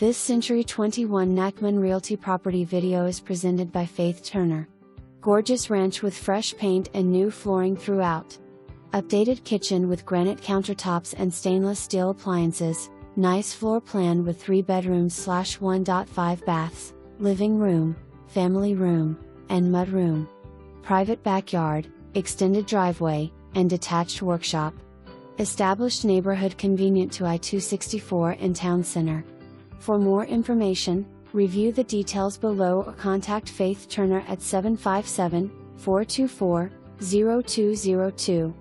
This Century 21 Nachman Realty property video is presented by Faith Turner. Gorgeous ranch with fresh paint and new flooring throughout. Updated kitchen with granite countertops and stainless steel appliances. Nice floor plan with 3 bedrooms/1.5 baths, living room, family room, and mud room. Private backyard, extended driveway, and detached workshop. Established neighborhood convenient to I-264 in town center. For more information, review the details below or contact Faith Turner at 757-424-0202.